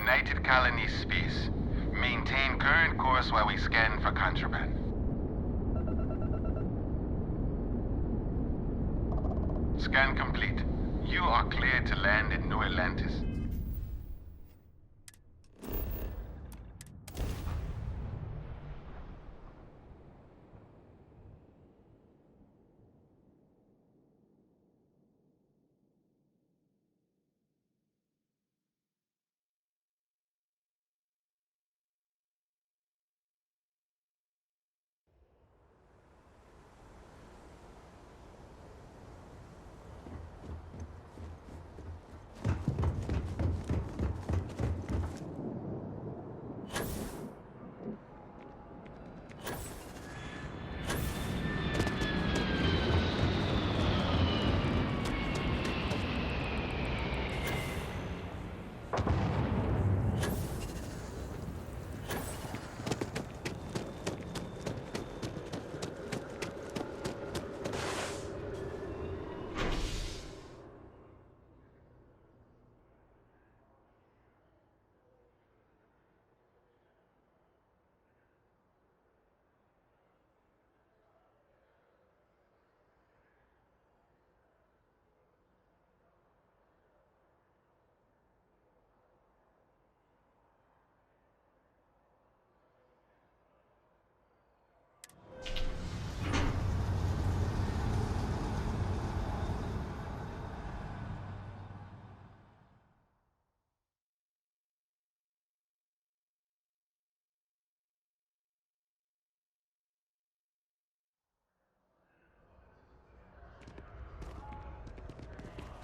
United Colony space. Maintain current course while we scan for contraband. Scan complete. You are cleared to land in New Atlantis.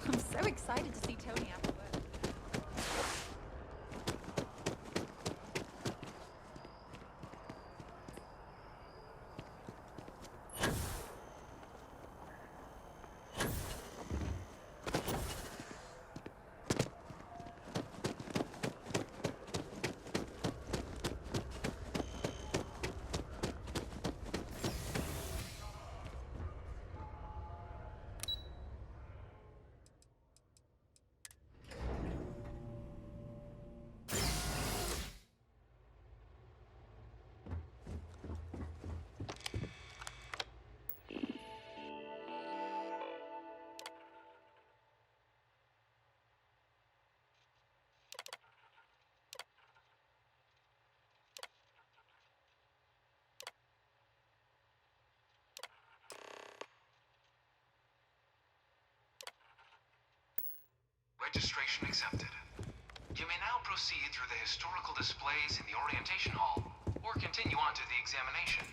I'm so excited to see Tony after work. Registration accepted. You may now proceed through the historical displays in the orientation hall, or continue on to the examination.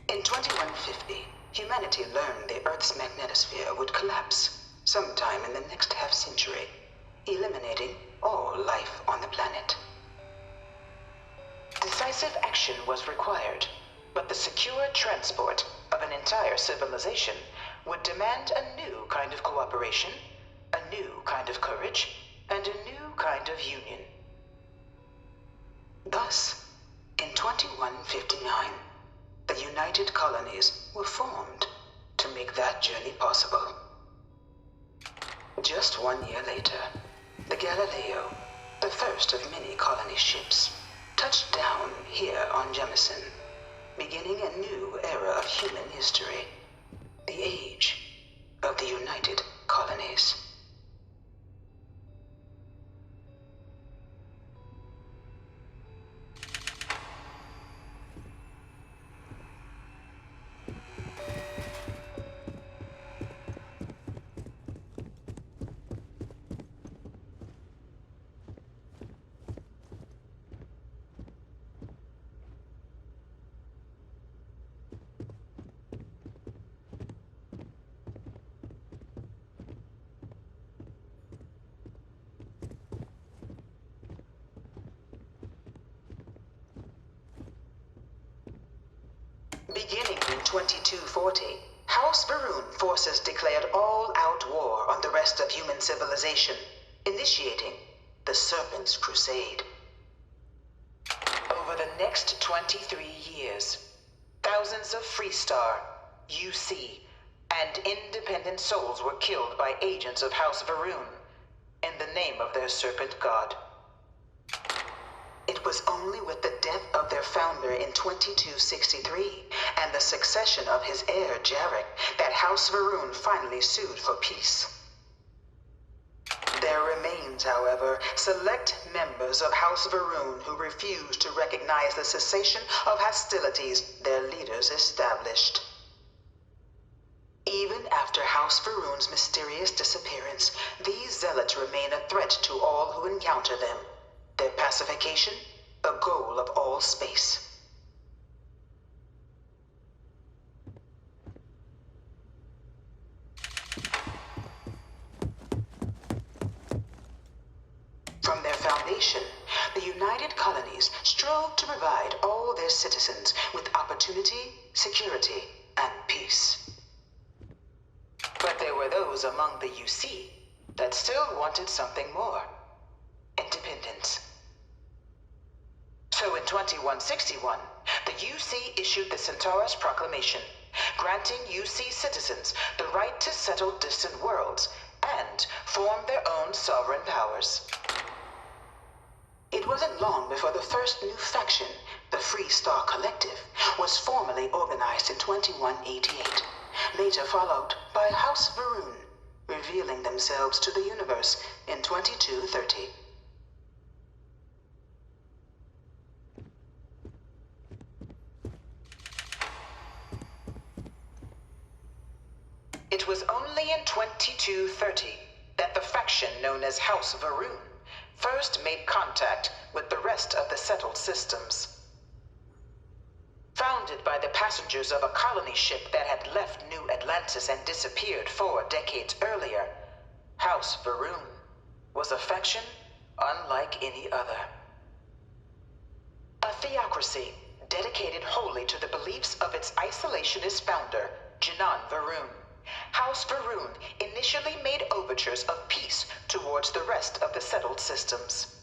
In 2150, humanity learned the Earth's magnetosphere would collapse sometime in the next half-century, eliminating all life on the planet. Decisive action was required, but the secure transport of an entire civilization would demand a new kind of cooperation, a new kind of courage, and a new kind of union. Thus, in 2159, the United Colonies were formed to make that journey possible. Just 1 year later, the Galileo, the first of many colony ships, touched down here on Jemison, beginning a new era of human history, the age of the United Colonies. Beginning in 2240, House Varun forces declared all-out war on the rest of human civilization, initiating the Serpent's Crusade. Over the next 23 years, thousands of Freestar, UC, and independent souls were killed by agents of House Varun in the name of their serpent god. It was only with the death of their founder in 2263 and the succession of his heir, Jarek, that House Varun finally sued for peace. There remains, however, select members of House Varun who refuse to recognize the cessation of hostilities their leaders established. Even after House Varun's mysterious disappearance, these zealots remain a threat to all who encounter them. Their pacification, a goal of all space. From their foundation, the United Colonies strove to provide all their citizens with opportunity, security, and peace. But there were those among the UC that still wanted something more. Independence. So in 2161, the UC issued the Centaurus Proclamation, granting UC citizens the right to settle distant worlds and form their own sovereign powers. It wasn't long before the first new faction, the Free Star Collective, was formally organized in 2188, later followed by House Varun, revealing themselves to the universe in 2230. It was only in 2230 that the faction known as House Varun first made contact with the rest of the settled systems. Founded by the passengers of a colony ship that had left New Atlantis and disappeared 4 decades earlier, House Varun was a faction unlike any other. A theocracy dedicated wholly to the beliefs of its isolationist founder, Janan Varun. House Varun initially made overtures of peace towards the rest of the settled systems.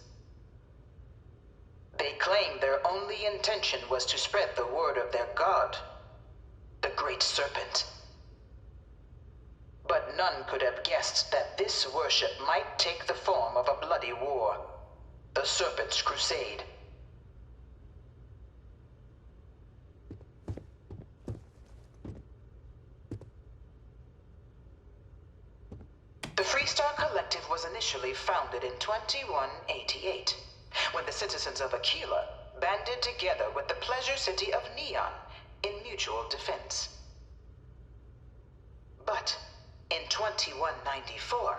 They claimed their only intention was to spread the word of their god, the Great Serpent. But none could have guessed that this worship might take the form of a bloody war, the Serpent's Crusade. The Freestar Collective was initially founded in 2188, when the citizens of Aquila banded together with the Pleasure City of Neon in mutual defense. But in 2194,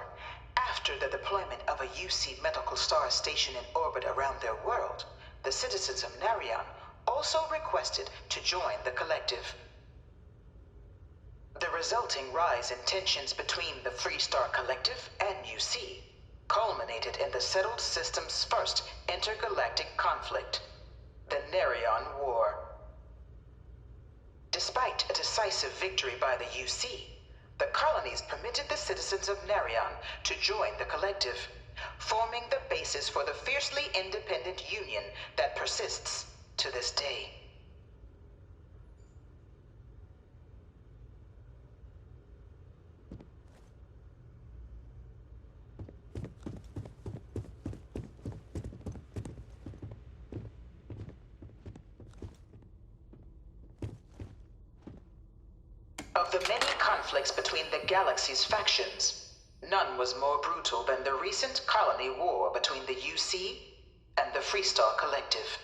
after the deployment of a UC medical star station in orbit around their world, the citizens of Narion also requested to join the collective. The resulting rise in tensions between the Freestar Collective and UC culminated in the settled system's first intergalactic conflict, the Narion War. Despite a decisive victory by the UC, the colonies permitted the citizens of Narion to join the collective, forming the basis for the fiercely independent union that persists to this day. Of the many conflicts between the galaxy's factions, none was more brutal than the recent colony war between the UC and the Freestar Collective.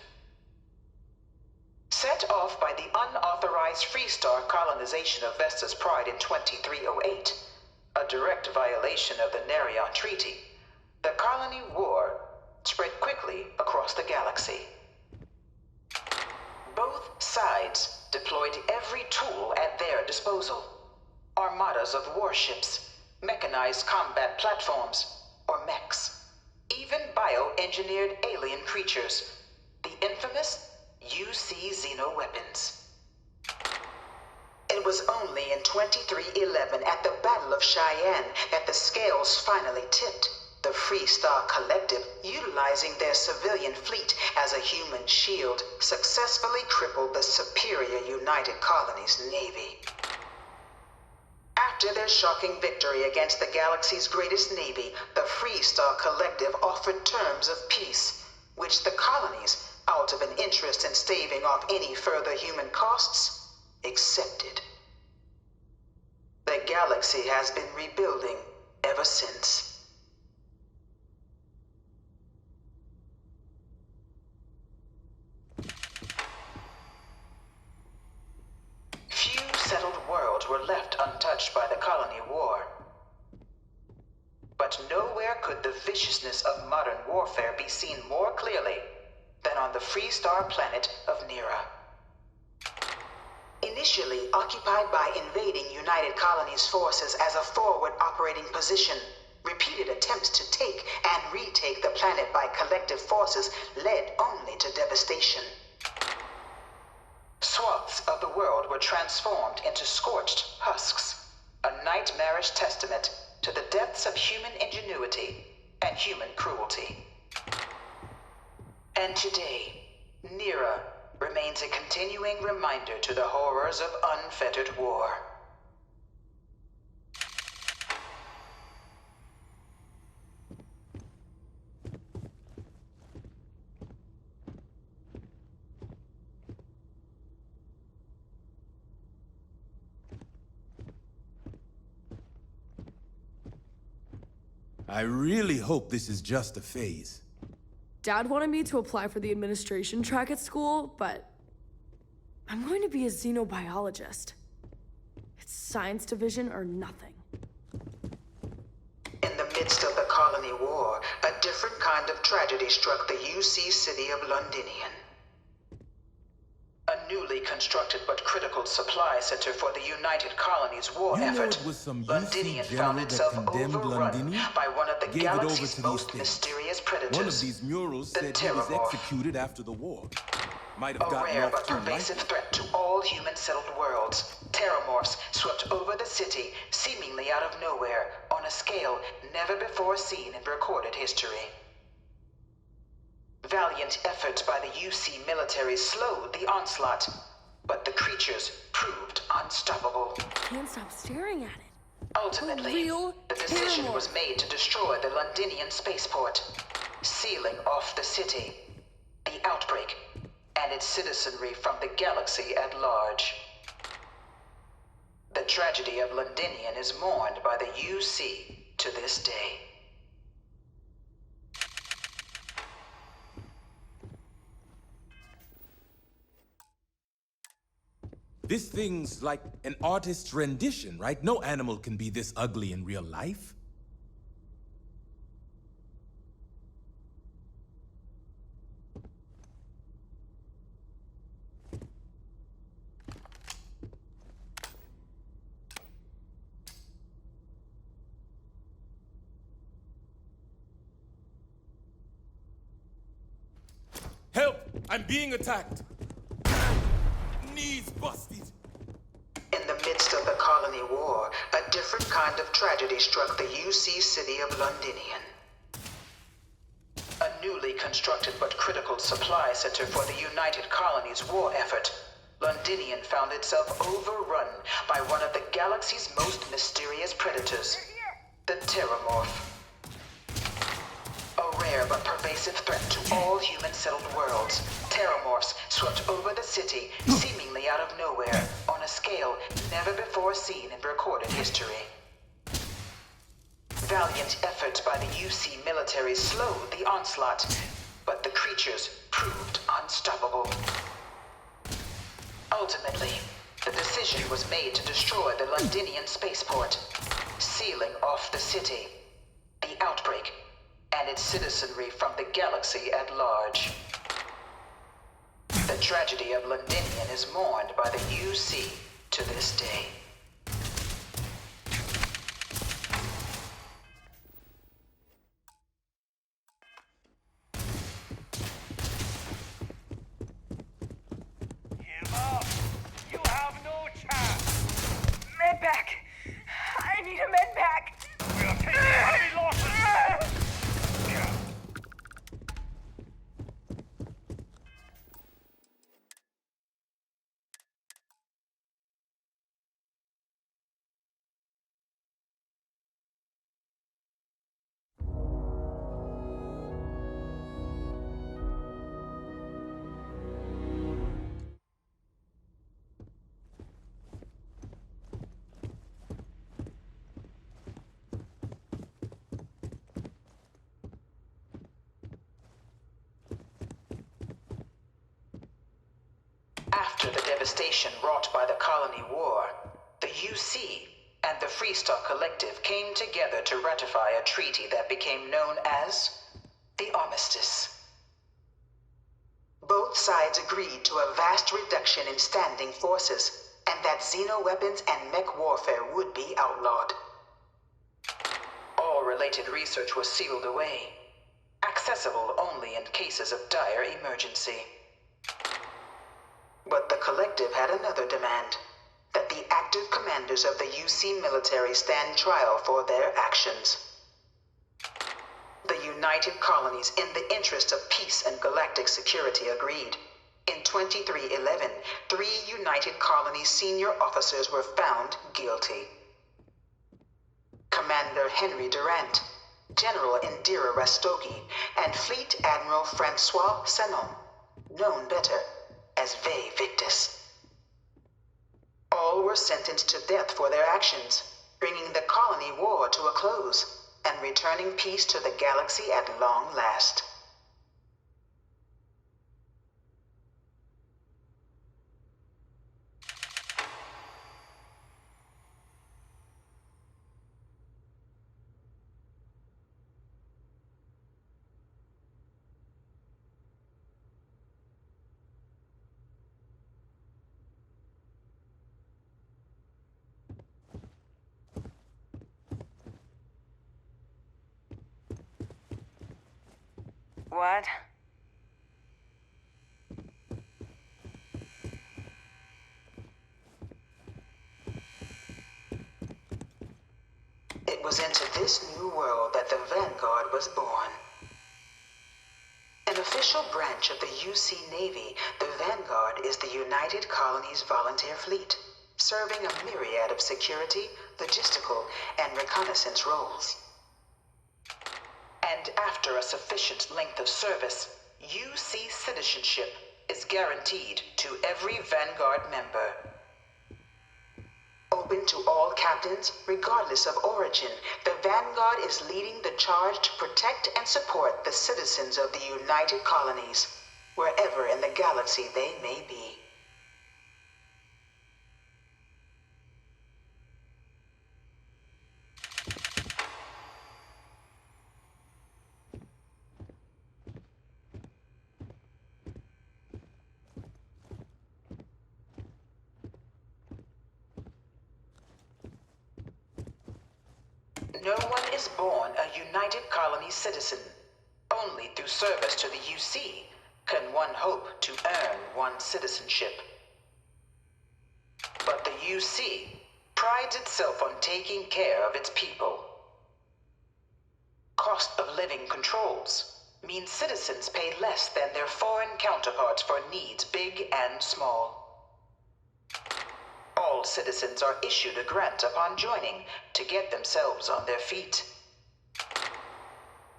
Set off by the unauthorized Freestar colonization of Vesta's Pride in 2308, a direct violation of the Narion Treaty, the colony war spread quickly across the galaxy. Both sides deployed every tool at their disposal. Armadas of warships, mechanized combat platforms, or mechs. Even bioengineered alien creatures, the infamous UC xeno-weapons. It was only in 2311 at the Battle of Cheyenne that the scales finally tipped. The Freestar Collective, utilizing their civilian fleet as a human shield, successfully crippled the superior United Colonies Navy. After their shocking victory against the galaxy's greatest navy, the Freestar Collective offered terms of peace, which the colonies, out of an interest in staving off any further human costs, accepted. The galaxy has been rebuilding ever since. Few settled worlds were left untouched by the colony war. But nowhere could the viciousness of modern warfare be seen more clearly than on the Freestar planet of Nira. Initially occupied by invading United Colonies forces as a forward operating position, repeated attempts to take and retake the planet by collective forces led only to devastation. Swaths of the world were transformed into scorched husks, a nightmarish testament to the depths of human ingenuity and human cruelty. And today, Nira remains a continuing reminder to the horrors of unfettered war. I really hope this is just a phase. Dad wanted me to apply for the administration track at school, but I'm going to be a xenobiologist. It's science division or nothing. In the midst of the colony war, a different kind of tragedy struck the UC city of Londinian. A newly constructed but critical supply center for the United Colonies war You know effort, it was some UC Londinian general found that itself condemned overrun Londinian? by one of the Gave it over galaxy's to the most estate. mysterious predators. One of these murals the said he was Terramorph. executed after the war. Might have A gotten rare off but too pervasive light. threat to all human-settled worlds, Terramorphs swept over the city, seemingly out of nowhere, on a scale never before seen in recorded history. Valiant efforts by the UC military slowed the onslaught, but the creatures proved unstoppable. Can't stop staring at it. Ultimately, real the decision Terramorph. was made to destroy the Londinian spaceport, sealing off the city, the outbreak, and its citizenry from the galaxy at large. The tragedy of Londinian is mourned by the UC to this day. This thing's like an artist's rendition, right? No animal can be this ugly in real life. Help! I'm being attacked! Knees busted! In the midst of the colony war, a different kind of tragedy struck the UC city of Londinian. A newly constructed but critical supply center for the United Colonies war effort, Londinian found itself overrun by one of the galaxy's most mysterious predators, the Terramorph. A rare but pervasive threat to all human-settled worlds, Terramorphs swept over the city, seemingly out of nowhere, on a scale never before seen in recorded history. Valiant efforts by the UC military slowed the onslaught, but the creatures proved unstoppable. Ultimately, the decision was made to destroy the Londinian spaceport, sealing off the city, the outbreak, and its citizenry from the galaxy at large. The tragedy of Londinian is mourned by the UC to this day. Give up! You have no chance! Medpack! I need a medpack! We are taking heavy losses! After the devastation wrought by the Colony War, the UC and the Freestock Collective came together to ratify a treaty that became known as the Armistice. Both sides agreed to a vast reduction in standing forces, and that xeno-weapons and mech warfare would be outlawed. All related research was sealed away, accessible only in cases of dire emergency. But the Collective had another demand, that the active commanders of the UC military stand trial for their actions. The United Colonies, in the interest of peace and galactic security, agreed. In 2311, 3 United Colonies senior officers were found guilty. Commander Henry Durant, General Indira Rastogi, and Fleet Admiral Francois Sanon, known better as Ve Victus. All were sentenced to death for their actions, bringing the colony war to a close and returning peace to the galaxy at long last. What? It was into this new world that the Vanguard was born. An official branch of the UC Navy, the Vanguard is the United Colonies Volunteer Fleet, serving a myriad of security, logistical, and reconnaissance roles. And after a sufficient length of service, UC citizenship is guaranteed to every Vanguard member. Open to all captains, regardless of origin, the Vanguard is leading the charge to protect and support the citizens of the United Colonies, wherever in the galaxy they may be. No one is born a United Colony citizen. Only through service to the UC can one hope to earn one's citizenship. But the UC prides itself on taking care of its people. Cost of living controls mean citizens pay less than their foreign counterparts for needs big and small. All citizens are issued a grant upon joining to get themselves on their feet.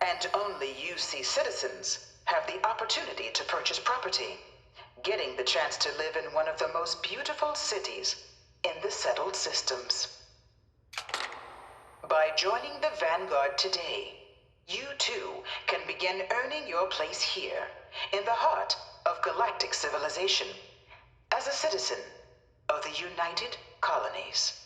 And only UC citizens have the opportunity to purchase property, getting the chance to live in one of the most beautiful cities in the settled systems. By joining the Vanguard today, you too can begin earning your place here, in the heart of galactic civilization, as a citizen of the United Colonies.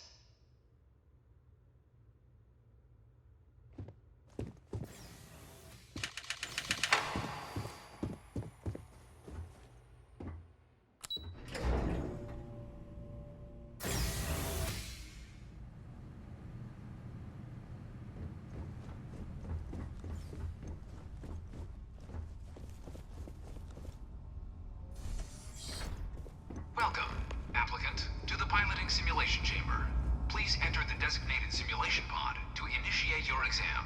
Welcome, applicant, to the piloting simulation chamber. Please enter the designated simulation pod to initiate your exam.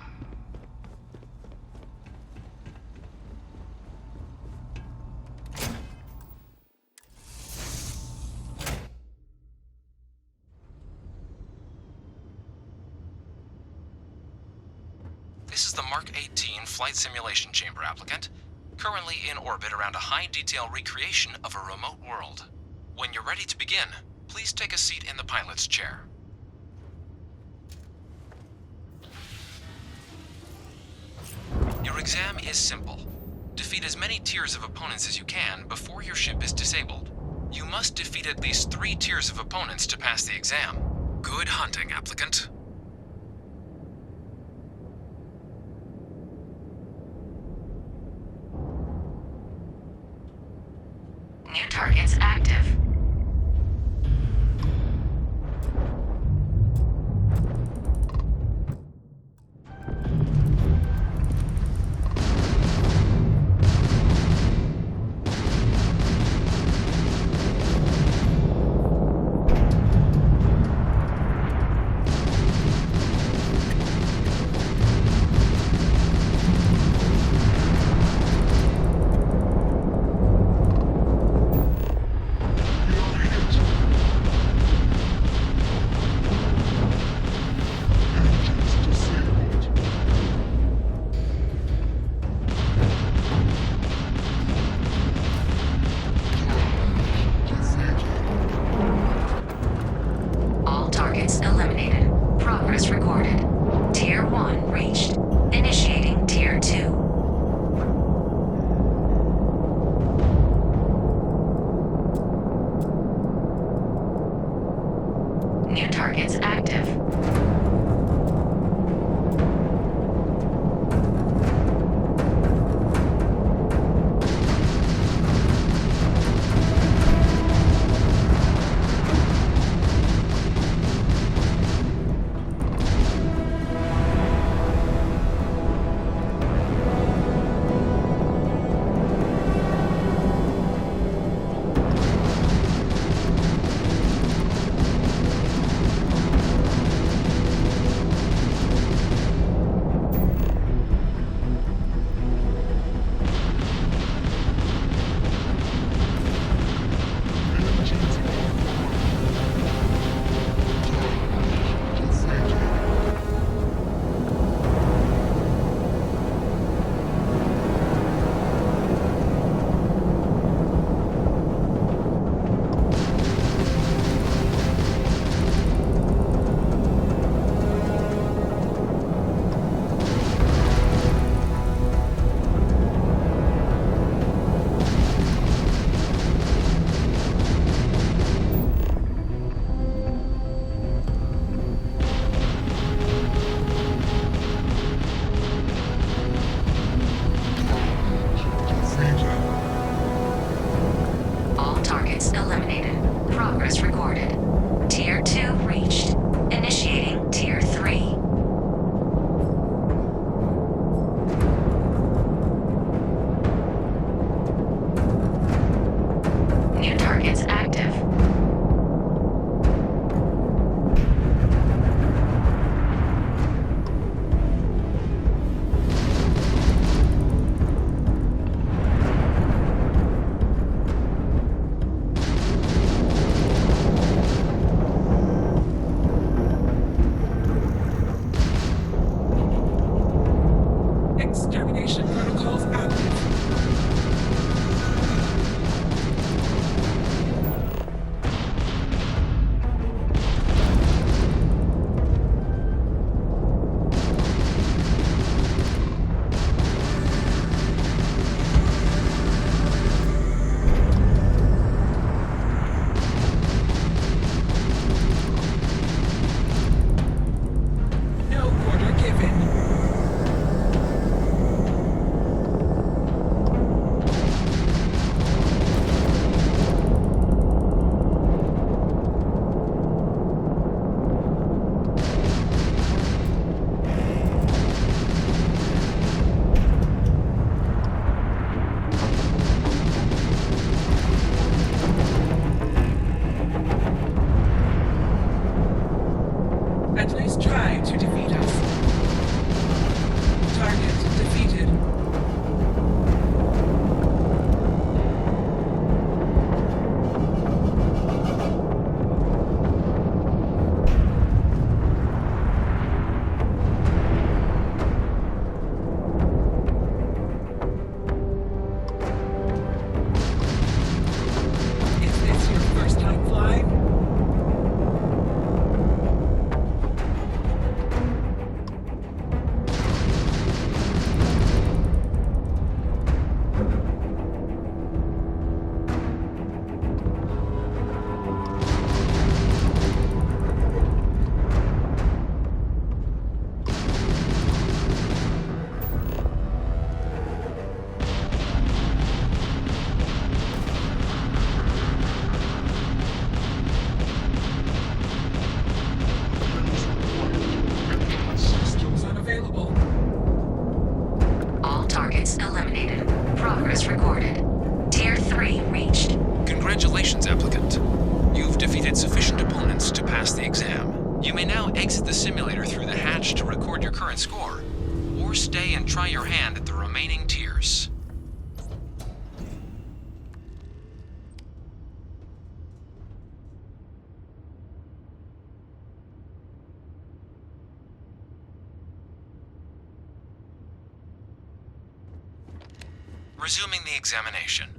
This is the Mark 18 Flight Simulation Chamber, applicant. Currently in orbit around a high-detail recreation of a remote world. When you're ready to begin, please take a seat in the pilot's chair. Your exam is simple. Defeat as many tiers of opponents as you can before your ship is disabled. You must defeat at least 3 tiers of opponents to pass the exam. Good hunting, applicant. New targets active. Eliminated. Progress recorded. Tier 1 reached. Initiating Tier 2. New targets active. Eliminated. Progress recorded. Tier 2 reached. Initiating Tier 3. New targets active. Extermination protocols active. simulator through the hatch to record your current score, or stay and try your hand at the remaining tiers. Resuming the examination.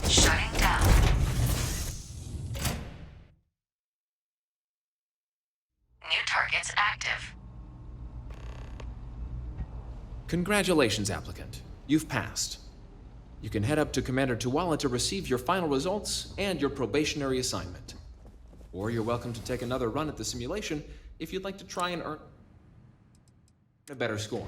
Shutting down. New targets active. Congratulations, applicant. You've passed. You can head up to Commander Tuwala to receive your final results and your probationary assignment. Or you're welcome to take another run at the simulation if you'd like to try and earn a better score.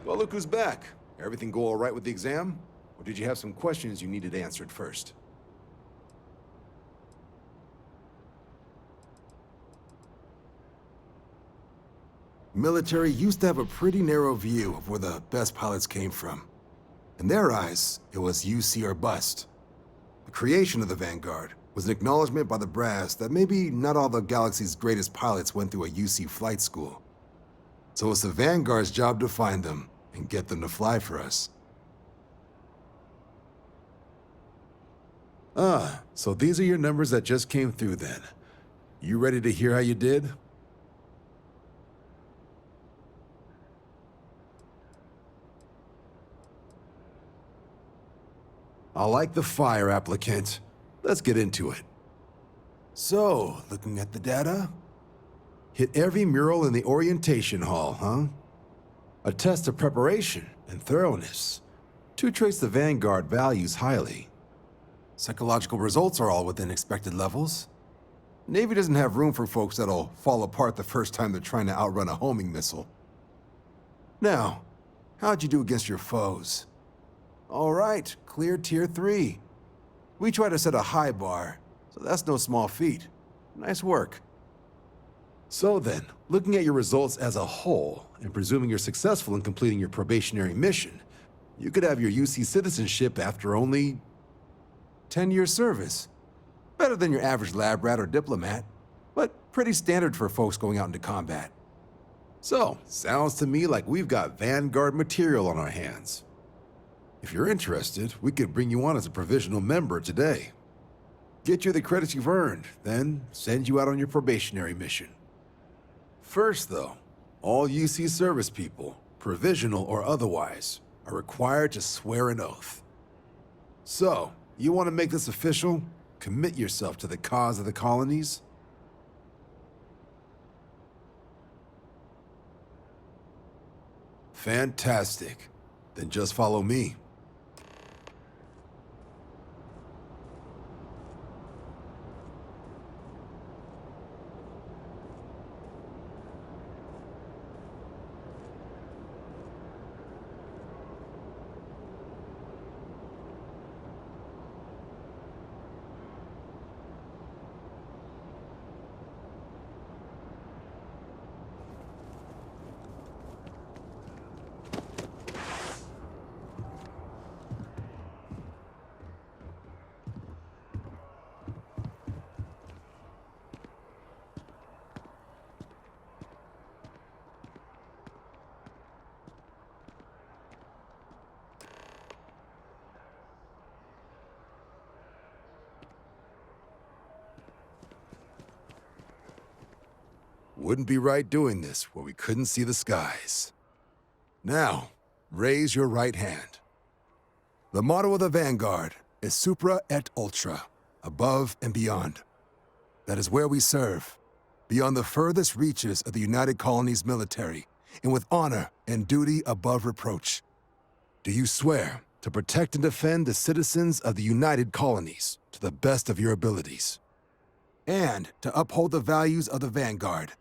Well, look who's back. Everything go all right with the exam? Or did you have some questions you needed answered first? Military used to have a pretty narrow view of where the best pilots came from. In their eyes, it was UC or bust. The creation of the Vanguard was an acknowledgement by the brass that maybe not all the galaxy's greatest pilots went through a UC flight school. So it's the Vanguard's job to find them and get them to fly for us. Ah, so these are your numbers that just came through then. You ready to hear how you did? I like the fire, applicant. Let's get into it. So, looking at the data, hit every mural in the orientation hall, huh? A test of preparation and thoroughness. To trace the Vanguard values highly. Psychological results are all within expected levels. Navy doesn't have room for folks that'll fall apart the first time they're trying to outrun a homing missile. Now, how'd you do against your foes? All right, clear Tier 3. We try to set a high bar, so that's no small feat. Nice work. So then, looking at your results as a whole, and presuming you're successful in completing your probationary mission, you could have your UC citizenship after only 10 years service. Better than your average lab rat or diplomat, but pretty standard for folks going out into combat. So, sounds to me like we've got Vanguard material on our hands. If you're interested, we could bring you on as a provisional member today. Get you the credits you've earned, then send you out on your probationary mission. First, though, all UC service people, provisional or otherwise, are required to swear an oath. So, you want to make this official? Commit yourself to the cause of the colonies? Fantastic. Then just follow me. Wouldn't be right doing this where we couldn't see the skies. Now, raise your right hand. The motto of the Vanguard is Supra et Ultra, above and beyond. That is where we serve, beyond the furthest reaches of the United Colonies military, and with honor and duty above reproach. Do you swear to protect and defend the citizens of the United Colonies to the best of your abilities? And to uphold the values of the Vanguard: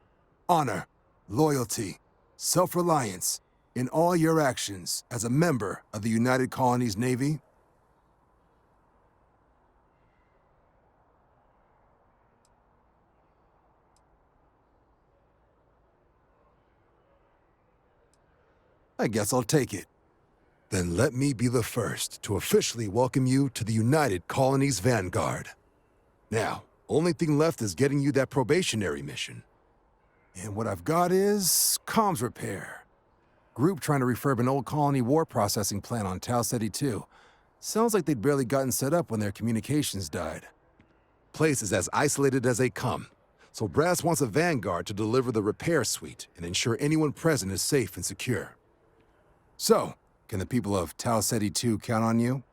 honor, loyalty, self-reliance, In all your actions as a member of the United Colonies Navy, I guess I'll take it. Then let me be the first to officially welcome you to the United Colonies Vanguard. Now, only thing left is getting you that probationary mission. And what I've got is comms repair. Group trying to refurb an old colony war processing plant on Tau Ceti 2. Sounds like they'd barely gotten set up when their communications died. Place is as isolated as they come, so Brass wants a Vanguard to deliver the repair suite and ensure anyone present is safe and secure. So, can the people of Tau Ceti 2 count on you?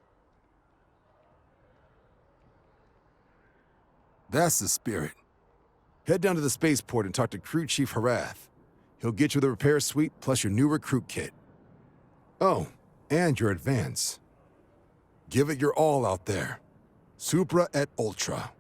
That's the spirit. Head down to the spaceport and talk to Crew Chief Harath. He'll get you the repair suite plus your new recruit kit. Oh, and your advance. Give it your all out there. Supra et Ultra.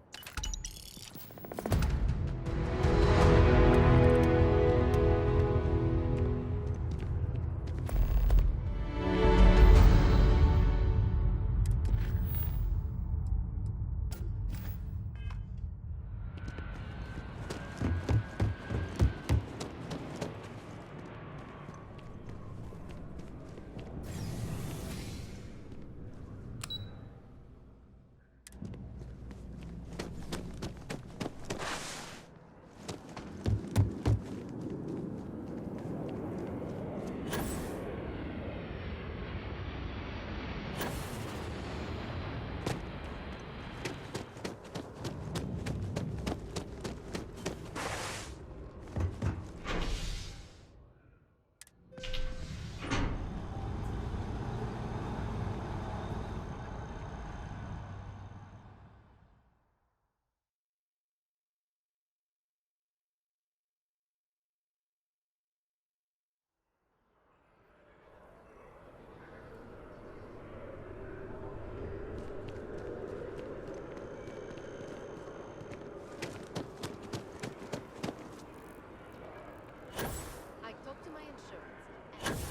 I talked to my insurance.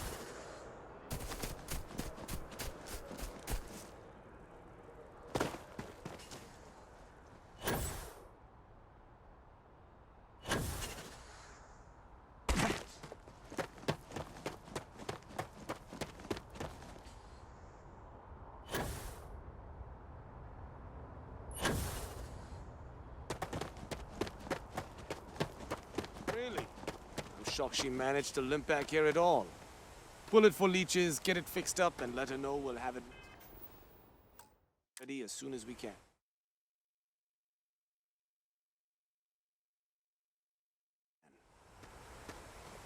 Really? I'm shocked she managed to limp back here at all. Pull it for leeches, get it fixed up, and let her know we'll have it ready as soon as we can.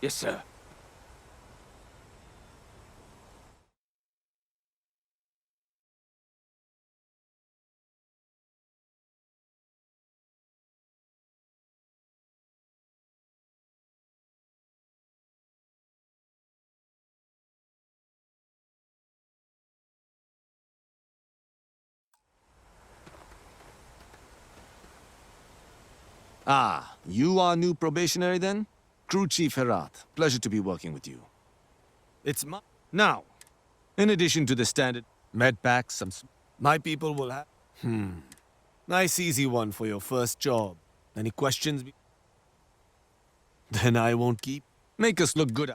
Yes, sir. Ah, you are new probationary then? Crew Chief Herat, pleasure to be working with you. It's my... Now, in addition to the standard med packs, my people will have... Nice easy one for your first job. Any questions? Then I won't keep. Make us look good.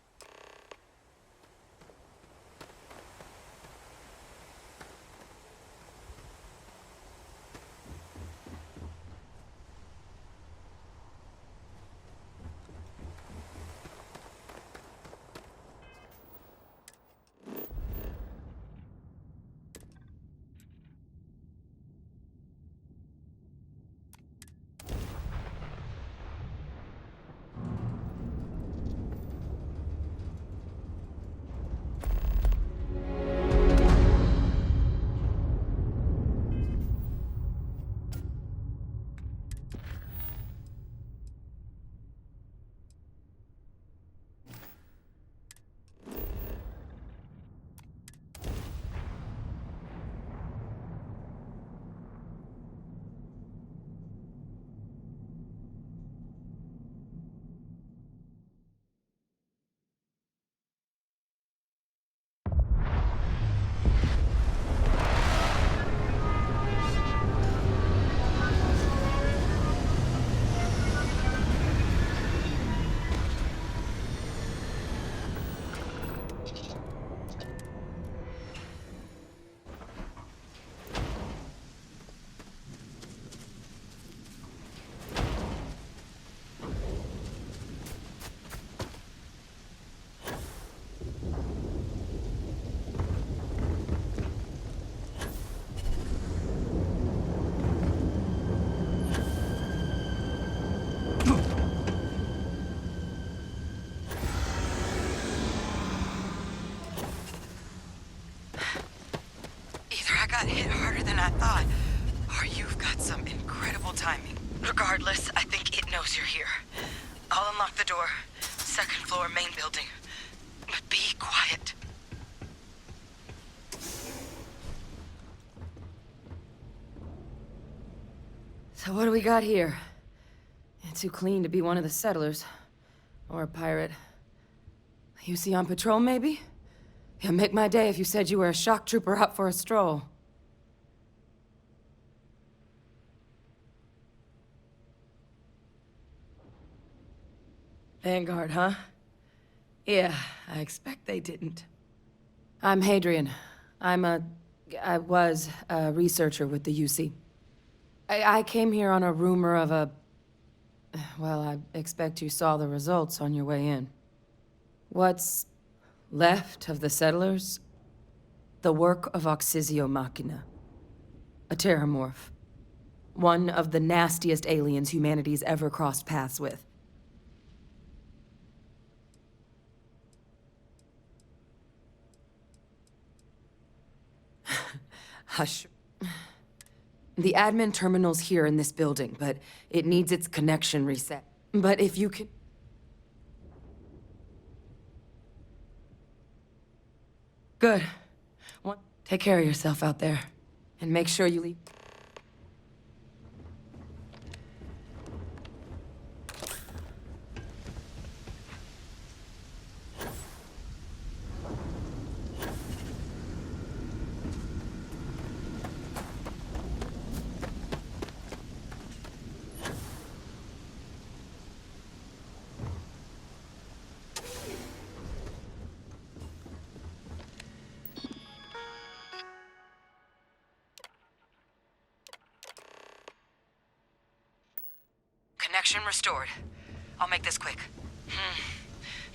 Either I got hit harder than I thought, or you've got some incredible timing. Regardless, I think it knows you're here. I'll unlock the door. Second floor, main building. But be quiet. So what do we got here? You're too clean to be one of the settlers. Or a pirate. You see on patrol, maybe? Yeah, make my day if you said you were a shock trooper out for a stroll. Vanguard, huh? Yeah, I expect they didn't. I'm Hadrian. I was a researcher with the UC. I came here on a rumor of a... Well, I expect you saw the results on your way in. What's left of the settlers? The work of Oxysio Machina. A terramorph. One of the nastiest aliens humanity's ever crossed paths with. Hush. The admin terminal's here in this building, but it needs its connection reset. But if you can... Good. Take care of yourself out there. And make sure you leave... Connection restored. I'll make this quick.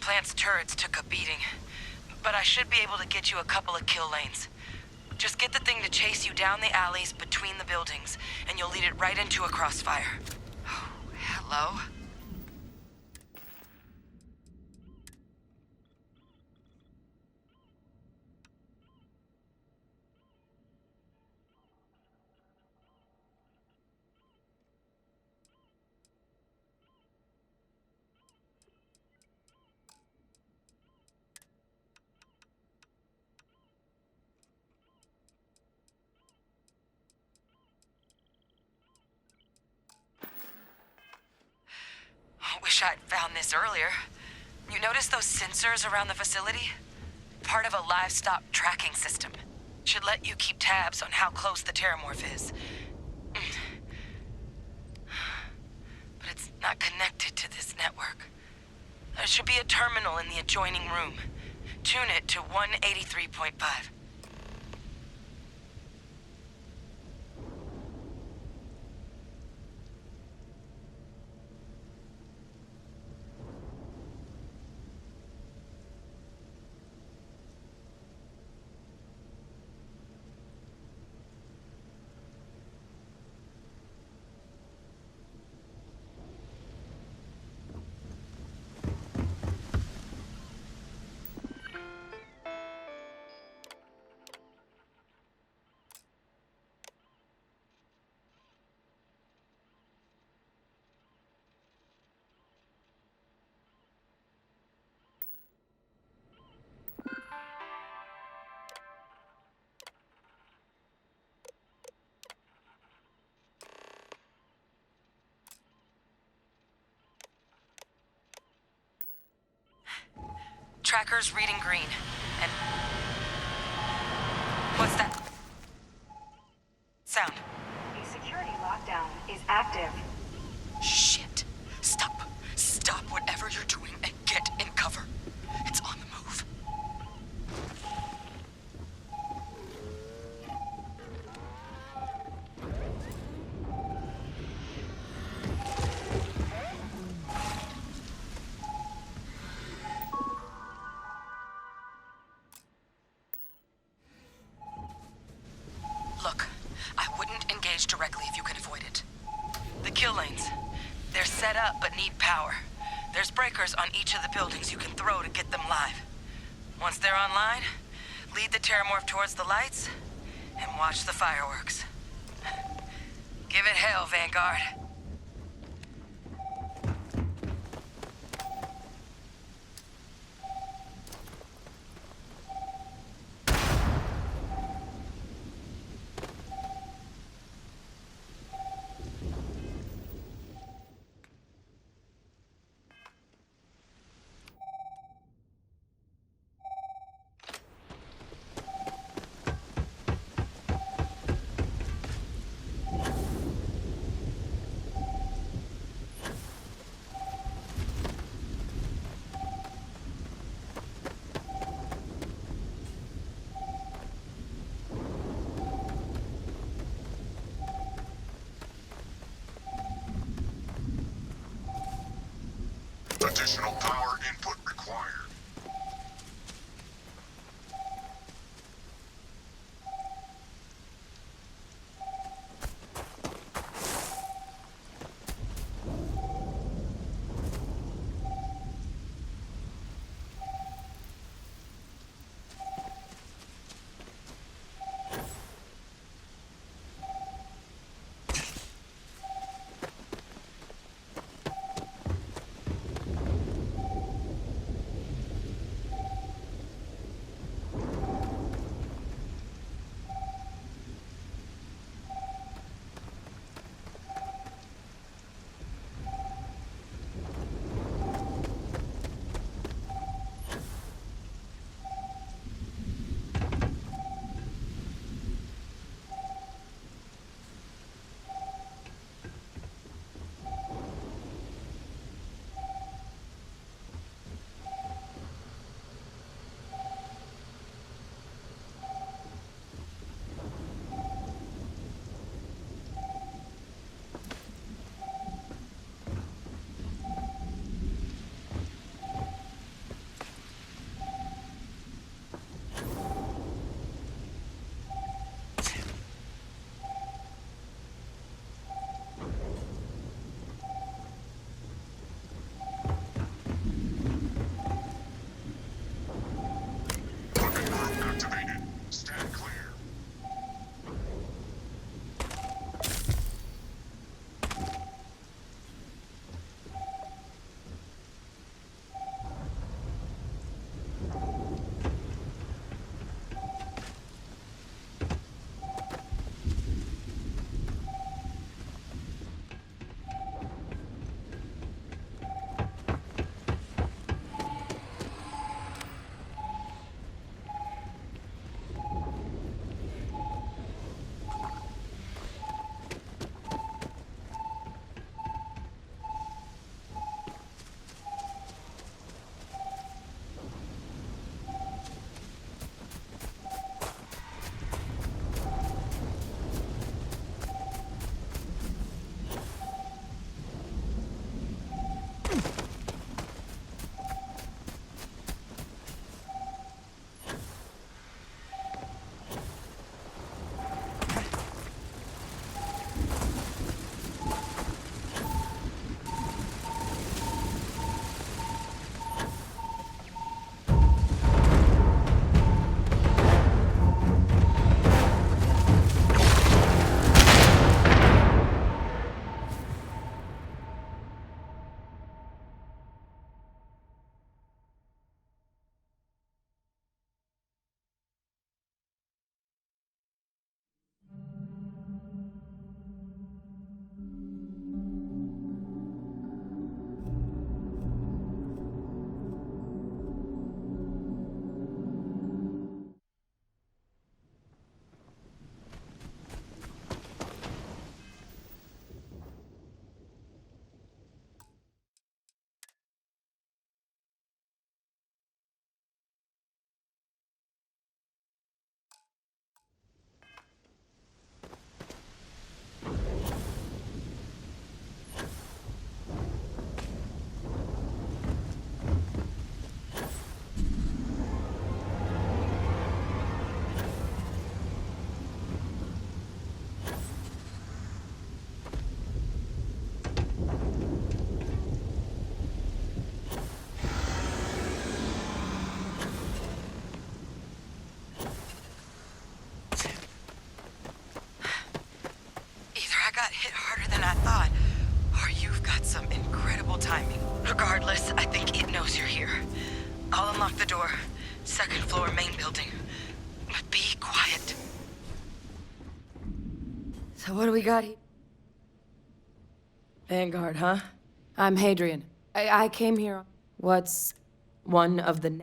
Plant's turrets took a beating, but I should be able to get you a couple of kill lanes. Just get the thing to chase you down the alleys between the buildings, and you'll lead it right into a crossfire. Oh, hello? Wish I'd found this earlier. You notice those sensors around the facility? Part of a livestock tracking system. Should let you keep tabs on how close the terramorph is. But it's not connected to this network. There should be a terminal in the adjoining room. Tune it to 183.5. Tracker's reading green, and... What's that? Sound. A security lockdown is active. Shit. Stop. Stop whatever you're doing and get in cover. It's on the move. need power. There's breakers on each of the buildings you can throw to get them live. Once they're online, lead the Terramorph towards the lights and watch the fireworks. Give it hell, Vanguard. Additional power input required. timing. Regardless, I think it knows you're here. I'll unlock the door. Second floor, main building. But be quiet. So what do we got here? Vanguard, huh? I'm Hadrian. I came here. What's one of the...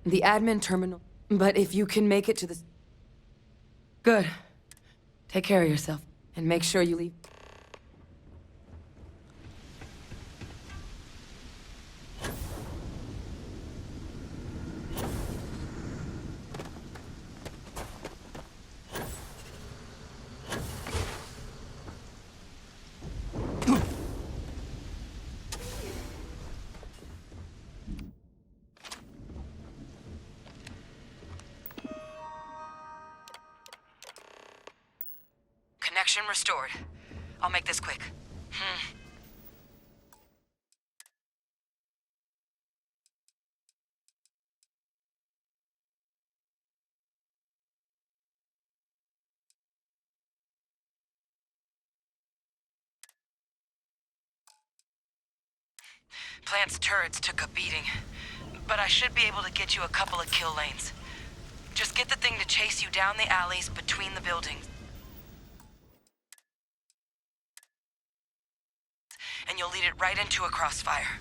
the admin terminal. But if you can make it to the... Good. Take care of yourself. And make sure you leave... Connection restored. I'll make this quick. Plant's turrets took a beating, but I should be able to get you a couple of kill lanes. Just get the thing to chase you down the alleys between the buildings. And you'll lead it right into a crossfire.